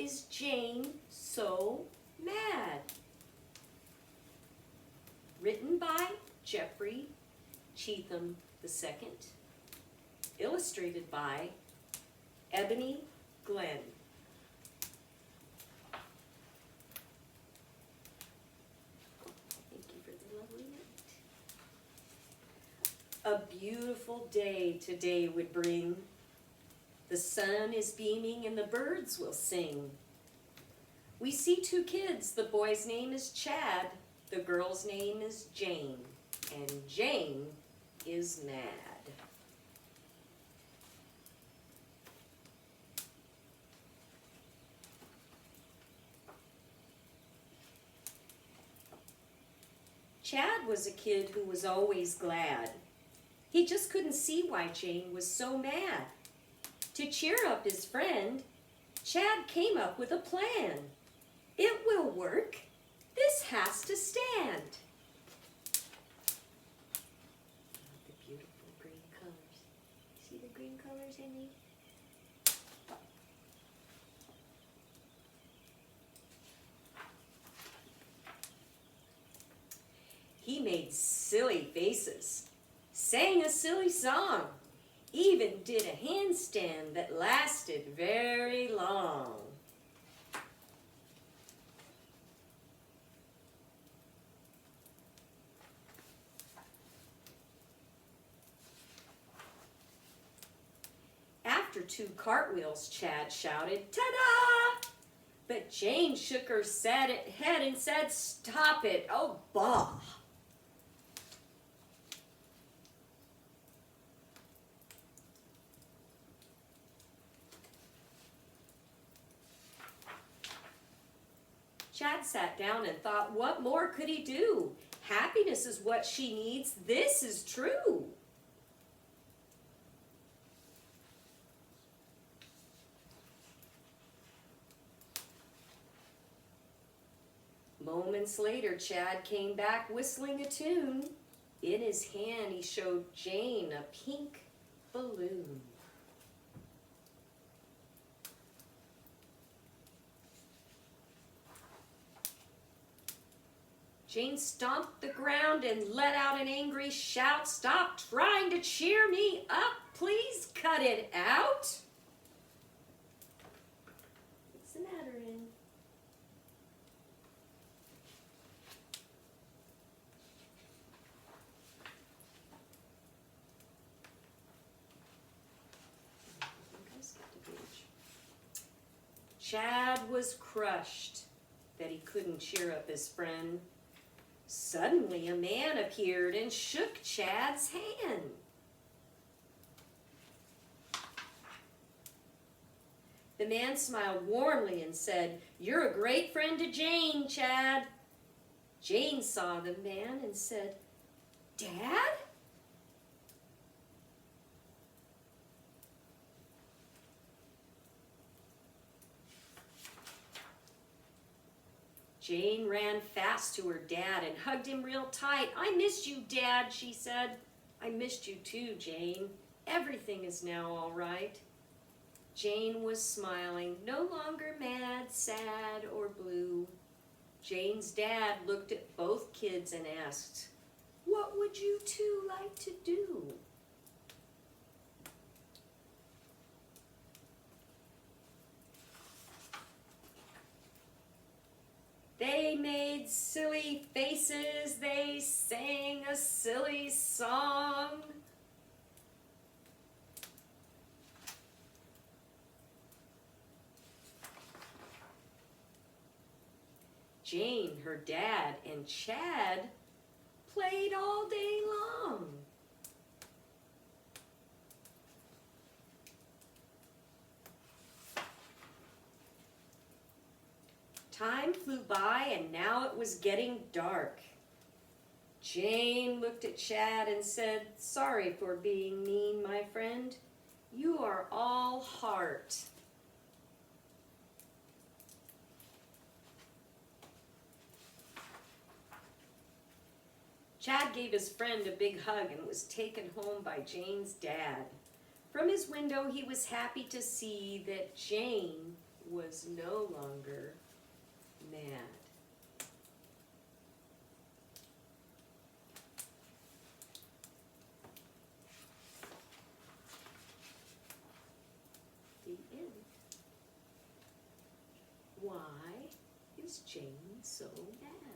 is Jane so mad? Written by Jeffery, Cheatham II. Illustrated by Ebony Glenn. Thank you for the lovely note. A beautiful day today would bring. The sun is beaming and the birds will sing. We see two kids. The boy's name is Chad. The girl's name is Jane. And Jane is mad. Chad was a kid who was always glad. He just couldn't see why Jane was so mad. To cheer up his friend, Chad came up with a plan. It will work. This has to stand. The beautiful green colors. See the green colors, Amy? He made silly faces, sang a silly song, even did a handstand that lasted very long. After 2 cartwheels, Chad shouted, "Ta-da!" But Jane shook her sad head and said, "Stop it, oh bah." Chad sat down and thought, what more could he do? Happiness is what she needs. This is true. Moments later, Chad came back whistling a tune. In his hand, he showed Jane a pink balloon. Jane stomped the ground and let out an angry shout. "Stop trying to cheer me up. Please cut it out." What's the matter, Ann? Chad was crushed that he couldn't cheer up his friend. Suddenly a man appeared and shook Chad's hand. The man smiled warmly and said, "You're a great friend to Jane, Chad." Jane saw the man and said, "Dad?" Jane ran fast to her dad and hugged him real tight. "I missed you, Dad," she said. "I missed you too, Jane. Everything is now all right." Jane was smiling, no longer mad, sad, or blue. Jane's dad looked at both kids and asked, "What would you two like to do?" They made silly faces, they sang a silly song. Jane, her dad, and Chad played all day long. Time flew by and now it was getting dark. Jane looked at Chad and said, "Sorry for being mean, my friend. You are all heart." Chad gave his friend a big hug and was taken home by Jane's dad. From his window, he was happy to see that Jane was no longer mad. The end. Why is Jane so mad?